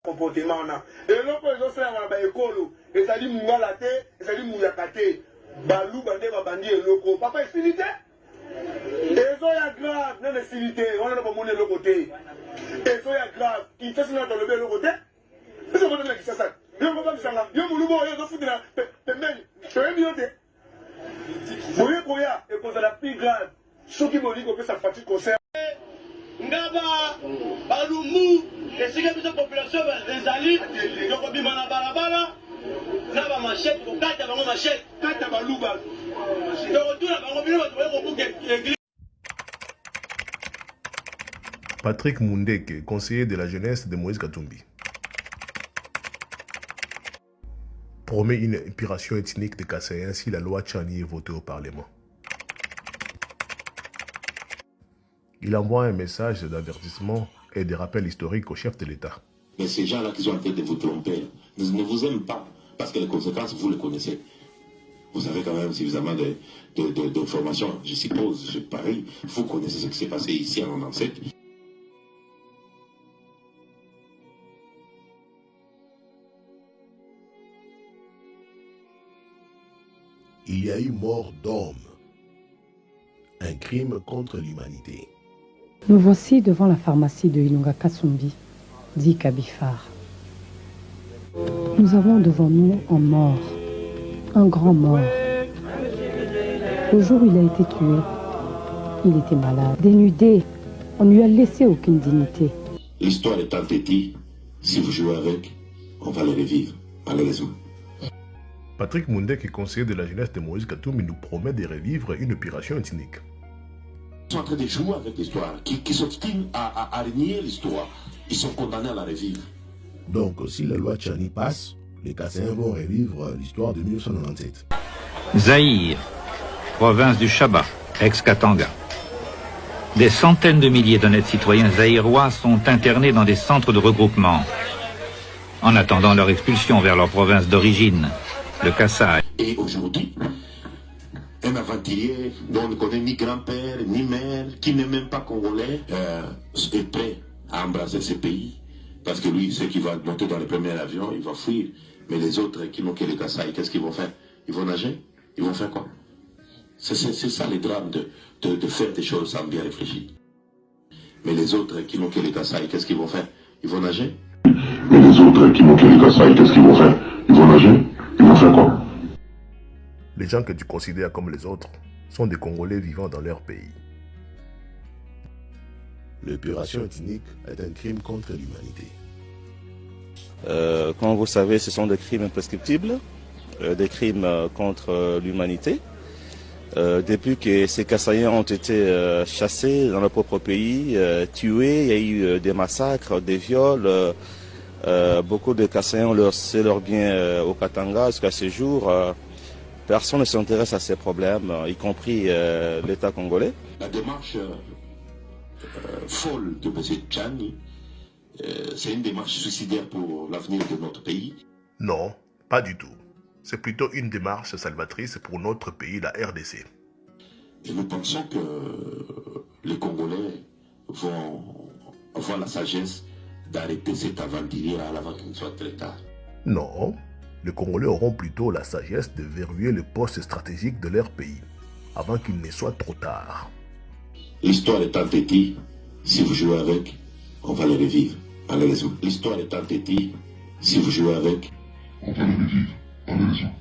comportement na eloko ezosala ba ekolo ezali mungala te ezali muyaka te balu bande babandi eloko papa esilite ezo ya grave na esilite on a bomone eloko te ezo ya grave qui fait ça dans le bel eloko te ezo bomone la kisasa yo ngoma bisanga yo mulubo yo zo fudina pembeni to bien te boye koya e cause la plus grave soki boli ko pesa fatigue concert ngaba balumu esika biso population ezali yoko bima na balabala na ba machette ko kata bango machette kata baluba to retourna bango bino bato ko église. Patrick Mundeke, conseiller de la jeunesse de Moïse Katumbi, promet une épuration ethnique des Kassaïens si la loi Tchani est votée au Parlement. Il envoie un message d'avertissement et de rappel historique au chef de l'État. Mais ces gens-là qui sont en train de vous tromper ne vous aiment pas, parce que les conséquences, vous les connaissez. Vous avez quand même suffisamment d'informations, je suppose, je parie. Vous connaissez ce qui s'est passé ici en 97. Il y a eu mort d'hommes, un crime contre l'humanité. Nous voici devant la pharmacie de Ilunga Kasumbi, dit Kabifar. Nous avons devant nous un mort, un grand mort. Le jour où il a été tué, il était malade, dénudé. On ne lui a laissé aucune dignité. L'histoire est entêtée. Si vous jouez avec, on va le revivre, malheureusement. Patrick Mundeke, conseiller de la jeunesse de Moïse Katumbi, nous promet de revivre une opération ethnique. Ils sont en train de jouer avec l'histoire, qui s'obstinent à renier l'histoire. Ils sont condamnés à la revivre. Donc, si la loi Tchani passe, les Kassaïens vont revivre l'histoire de 1997. Zaïre, province du Chaba, ex-Katanga. Des centaines de milliers d'honnêtes citoyens zaïrois sont internés dans des centres de regroupement, en attendant leur expulsion vers leur province d'origine, le Kasaï. Et aujourd'hui, un aventurier dont on ne connaît ni grand-père, ni mère, qui n'est même pas congolais, est prêt à embrasser ce pays. Parce que lui, ceux qui vont monter dans le premier avion, il va fuir. Mais les autres qui n'ont que le Kasaï, qu'est-ce qu'ils vont faire? Ils vont nager? Ils vont faire quoi? C'est ça le drame de faire des choses sans bien réfléchir. Mais les autres qui n'ont que le Kasaï, qu'est-ce qu'ils vont faire? Ils vont nager? Mais les autres qui n'ont que le Kasaï, qu'est-ce qu'ils vont faire? Ils vont nager? Ils vont faire quoi? Les gens que tu considères comme les autres sont des Congolais vivant dans leur pays. L'épuration ethnique est un crime contre l'humanité. Comme vous savez, ce sont des crimes imprescriptibles, des crimes contre l'humanité. Depuis que ces Kassaïens ont été chassés dans leur propre pays, tués, il y a eu des massacres, des viols. Beaucoup de Kassaïens ont laissé leurs biens au Katanga jusqu'à ce jour. Personne ne s'intéresse à ces problèmes, y compris l'État congolais. La démarche folle de M. Tchani, c'est une démarche suicidaire pour l'avenir de notre pays. Non, pas du tout. C'est plutôt une démarche salvatrice pour notre pays, la RDC. Et nous pensons que les Congolais vont avoir la sagesse d'arrêter cet aventurier avant qu'il ne soit très tard. Non, les Congolais auront plutôt la sagesse de verrouiller le poste stratégique de leur pays, avant qu'il ne soit trop tard. L'histoire est entêtée. Si vous jouez avec, on va le revivre, malheureusement. L'histoire est entêtée. Si vous jouez avec, on va le revivre, malheureusement.